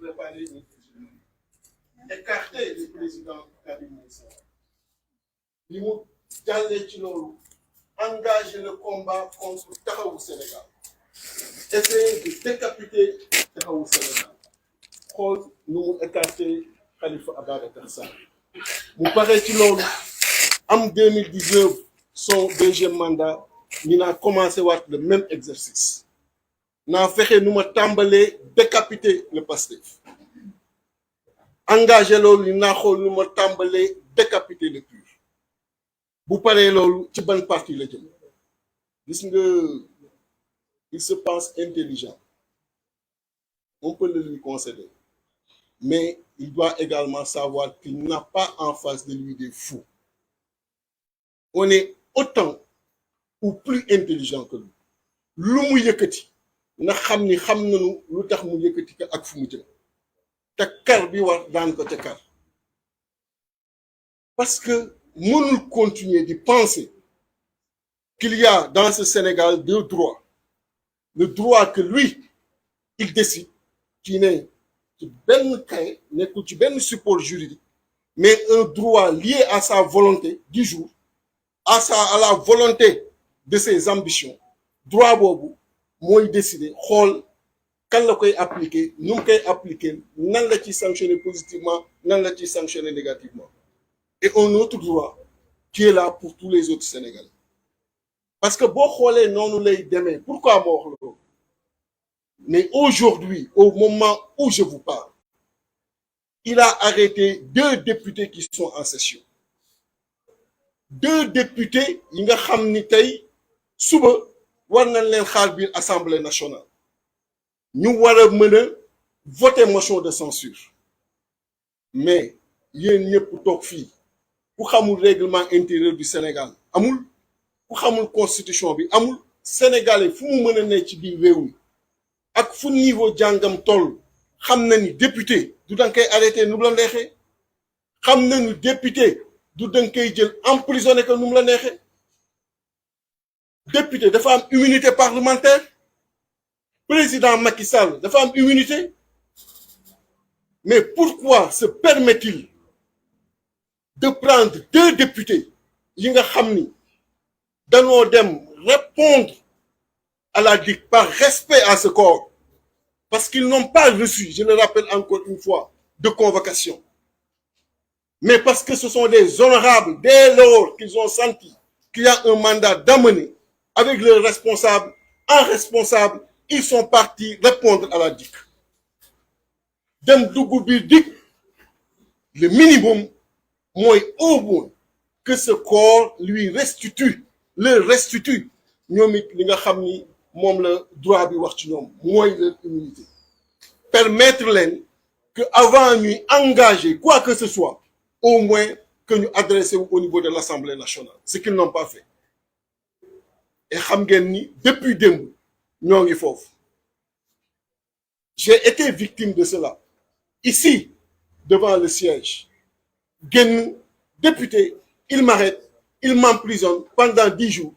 préparer une fusion. Écarter le président Karim Meïssa. Li mu jàllee ci loolu engager le combat contre Taxawu Sénégal. Essayer de décapiter Taxawu Sénégal. Xool nu mu écarter Khalifa Ababacar Sall. mu paree ci loolu am 2019 son deuxième mandat ñu naa commencé waat le même exercice naa fexe nu ma tàmbalee décapiter le PASTEF engagé loolu ñu naa xool nu ma tàmbalee décapiter le PUR bu paree loolu ci ban parti la jëm gis nga il se pense intelligent on peut le lui concéder mais il doit également savoir qu'il n'a pas en face de lui des fous. On est autant ou plus intelligent que lui. Lu mu yëkkati na xam ni xam nañu lu tax mu yëkkati ko ak fu mu jëm te kar bi war daan ko ca kar parce que mënul continuer di penser qu'il y a dans ce Sénégal deux droits. Le droit que lui il décide qui n'est ci benn kay nekkul ci benn support juridique mais un droit lié à sa volonté du jour à la volonté de ses ambitions droit boobu mooy décider xool kan la koy appliquer nu mu koy appliquer nan la ci sanctionner positivement nan la ci sanctionner négativement et un autre droit qui est là pour tous les autres Sénégalais parce que boo xoolee noonu lay demee pourquoi moo wax loolu mais aujourd'hui, au moment où je vous parle, il a arrêté 2 députés qui sont en session. 2 députés yi nga xam ni tey suba war nañ leen xaar biir Assemblée nationale. ñu war a mën a voter motion de censure. mais yéen ñëpp toog fii ku xamul règlement intérieur du Sénégal amul ku xamul constitution bi amul Sénégalais fu mu mën a ne ci biir réew mi. ak fu niveau jàngam toll xam na ni député du danga koy arrêté nu mu la neexee xam na ni député du danga koy jël emprisonné ko nu mu la neexee député dafa am immunité parlementaire président Macky Sall dafa am immunité mais pourquoi se permet-il de prendre 2 députés yi nga xam ni danoo dem répondre à la DIC par respect à ce corps, parce qu'ils n'ont pas reçu, je le rappelle encore une fois, de convocation. Mais parce que ce sont des honorables, dès lors qu'ils ont senti qu'il y a un mandat d'amener avec leurs responsables, en responsable, ils sont partis répondre à la DIC. Dem dugg biir DIC, le minimum, mooy au moins que ce corps lui restitue, leur restitue, ñoom it li nga xam ni moom la droit bi wax ci ñoom mooy leur immunité permettre leen que avant ñuy engager quoi que ce soit au moins que ñu adressé au niveau de l'Assemblée nationale ce qu'ils n'ont pas fait et xam ngeen ni depuis démb ñoo ngi foofu j'ai été victime de cela ici devant le siège génn député il m'arrête il m'emprisonne pendant 10 jours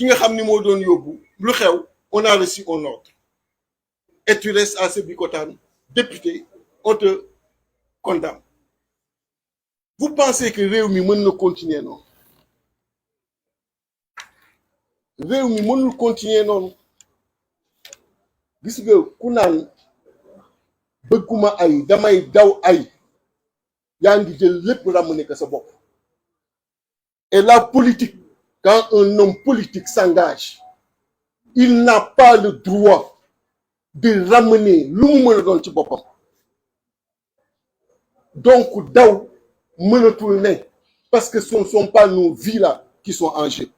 ki nga xam ni moo doon yóbbu lu xew on a reçu un ordre et tu restes à Sébikotane député on te condamne vous pensez que réew mi mën na continuer noonu réew mi mënul continuer noonu gis nga ku naan bëgguma ay damay daw ay yaa ngi jël lépp ramener ko sa bopp et la politique quand un homme politique s'engage il n'a pas le droit de ramener lu mu mën a doon ci boppam donc daw mënatul ne parce que ce ne sont pas nos vies là qui sont en jeu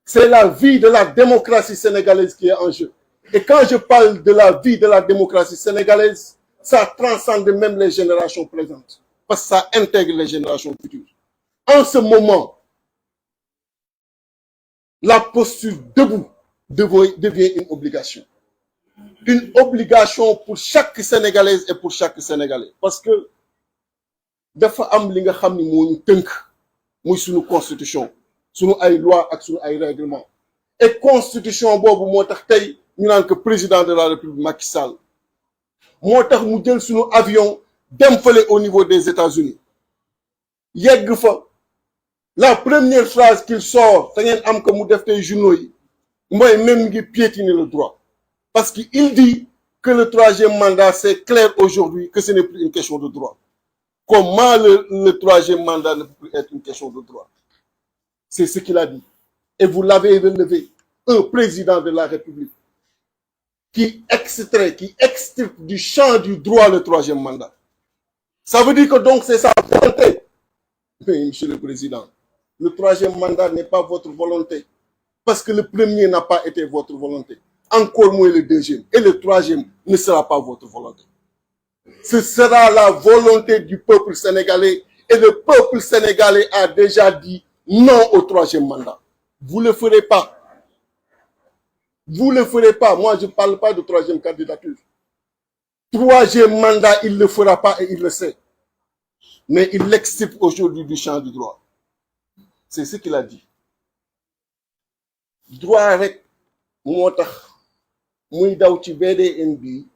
c'est la vie de la démocratie sénégalaise qui est en jeu et quand je parle de la vie de la démocratie sénégalaise ça transcende même les générations présentes parce que ça intègre les générations futures en ce moment la posture debout devient une obligation pour chaque Sénégalaise et pour chaque Sénégalais parce que dafa am li nga xam ni moo ñu tënk muy suñu constitution suñu ay loi ak suñu ay règlement et constitution boobu moo tax tey ñu naan que président de la République Macky Sall moo tax mu jël suñu avion dem fële au niveau des États-Unis yegg fa la première phrase qu'il sort te ngeen am que mu def tey journaux yi mooy même ngi piétiner le droit parce que il dit que le troisième mandat c'est clair aujourd'hui que ce n'est plus une question de droit. Comment le troisième mandat ne peut plus être une question de droit? C'est ce qu'il a dit. Et vous l'avez relevé. Un président de la République qui extirpe du champ du droit le troisième mandat. Ça veut dire que donc c'est sa volonté. Mais monsieur le président, le troisième mandat n'est pas votre volonté. Parce que le premier n'a pas été votre volonté. Encore moins le deuxième. Et le troisième ne sera pas votre volonté. Ce sera la volonté du peuple sénégalais. Et le peuple sénégalais a déjà dit non au troisième mandat. Vous ne le ferez pas. Vous ne le ferez pas. Moi, je ne parle pas de troisième candidature. Troisième mandat, il ne le fera pas et il le sait. Mais il l'extirpe aujourd'hui du champ du droit. C'est ce qu'il a dit. Droit rek moo tax muy daw ci VDN bi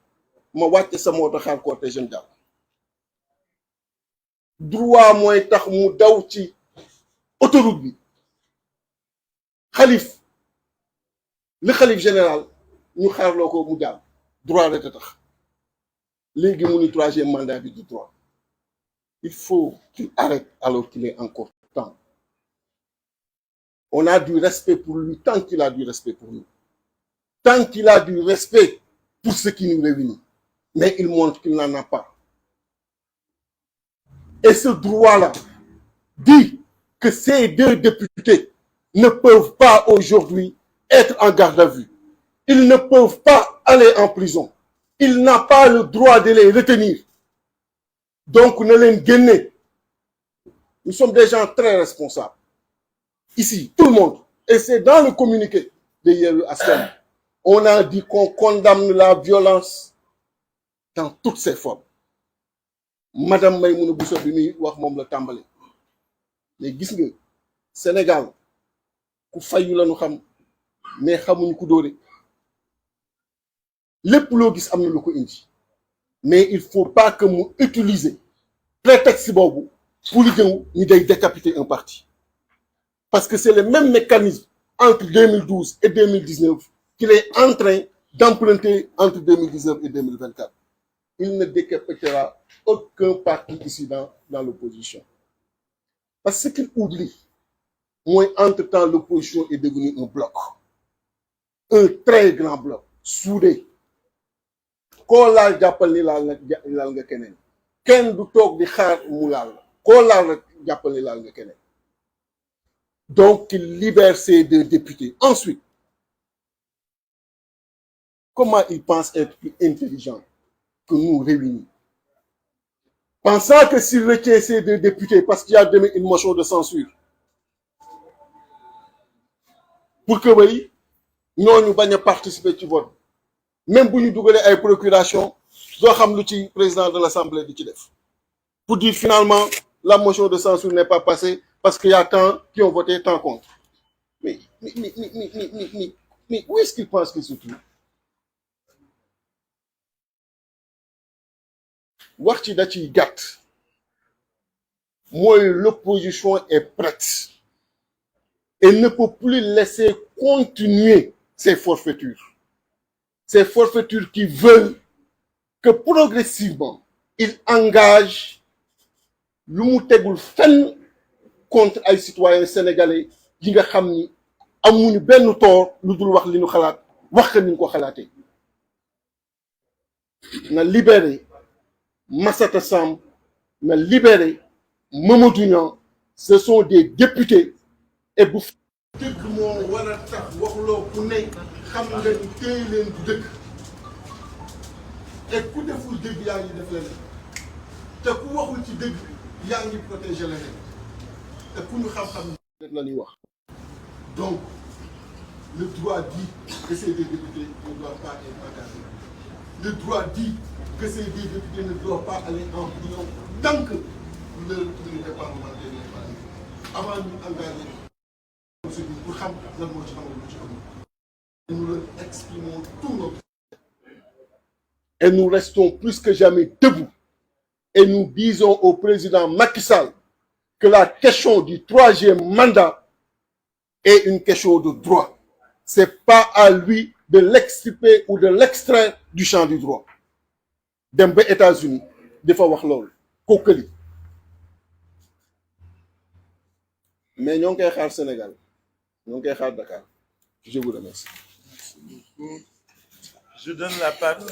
ma wàcc sa moto xaar cortège jàll. Droit mooy tax mu daw ci autoroute bi xalif le xalif général ñu xaarloo ko mu jàll. Droit rek a tax léegi mu ni troisième mandat bi du droit. Il faut qu'il arrête alors qu'il est encore temps. On a du respect pour lui tant qu'il a du respect pour nous. Tant qu'il a du respect pour ce qui nous réunit. Mais il montre qu'il n'en a pas. Et ce droit-là dit que ces deux députés ne peuvent pas aujourd'hui être en garde à vue. Ils ne peuvent pas aller en prison. Il n'a pas le droit de les retenir. Donc, ne les génnee. Nous sommes des gens très responsables. Ici, tout le monde, et c'est dans le communiqué de Yewwi Askan Wi, on a dit qu'on condamne la violence dans toutes ses formes. Madame Maïmouna Bousso bi muy wax moom la tàmbali mais gis nga Sénégal ku fayu la ñu xam mais xamuñu ku dóore lépp loo gis am na lu ko indi mais il faut pas que mu utiliser prétexte boobu pour ñëw ñu day décapiter un parti. Parce que c'est le même mécanisme entre 2012 et 2019 qu'il est en train d'emprunter entre 2019 et 2024. Il ne décapitera aucun parti ici dans l'opposition. Parce que ce qu'il oublie, moi, entre-temps, l'opposition est devenue un bloc. Un très grand bloc, soudé. Koo laal jàppal ni laal nga keneen. Kenn du toog di xaar mu laal la. Koo laal rek jàppal ni laal nga keneen. Donc, il libère ces deux députés. Ensuite, comment il pense être plus intelligent que nous réunis? Pensant que s'il retient ces deux députés, parce qu'il y a demain une motion de censure, pour que oui, nous bañ a participer ci vote. Même si nous avons une procuration, nous savons le président de l'Assemblée di ci def. Pour dire finalement, la motion de censure n'est pas passée, parce qu'il y a tant qui ont voté, tant contre. Mais où est-ce qu'ils pensent qu'ils se trouvent? Wax ci da ciy gàtt mooy l'opposition est prête et ne peut plus laisser continuer ces forfaitures. Ces forfaitures qui veulent que progressivement, ils engagent lu mu tegul fenn contre ay citoyens sénégalais yi nga xam ni amuñu benn tort lu dul wax li ñu xalaat wax ni ñu ko xalaatee. Na libéré Massata Samb, na libéré Mamadou Niang. Ce sont des députés et bu dëgg moo war a tax waxuloo ku ne xam nga ni téye leen du dëgg et ku deful dëgg yaa ngi def leneen te ku waxul ci dëgg yaa ngi protéger leneen te ku ñu xam-xam rek la ñuy wax. Donc le droit dit que ces deux députés ne doivent pas être encadrés. Le droit dit que ces deux députés ne doivent pas aller en prison tant que leur immunité parlementaire n'est pas levée. Avant ñu engager pour xam lan moo ci xamal lu ci amul. Nous leur exprimons tout notre Et nous restons plus que jamais debout. Et nous disons au président Macky Sall que la question du troisième mandat est une question de droit. Ce n'est pas à lui de l'extirper ou de l'extraire du champ du droit. Dem ba États-Unis dafa wax loolu kookali mais ñoo ngi koy xaar Sénégal ñoo ngi koy xaar Dakar. Je vous remercie. Je donne la parole.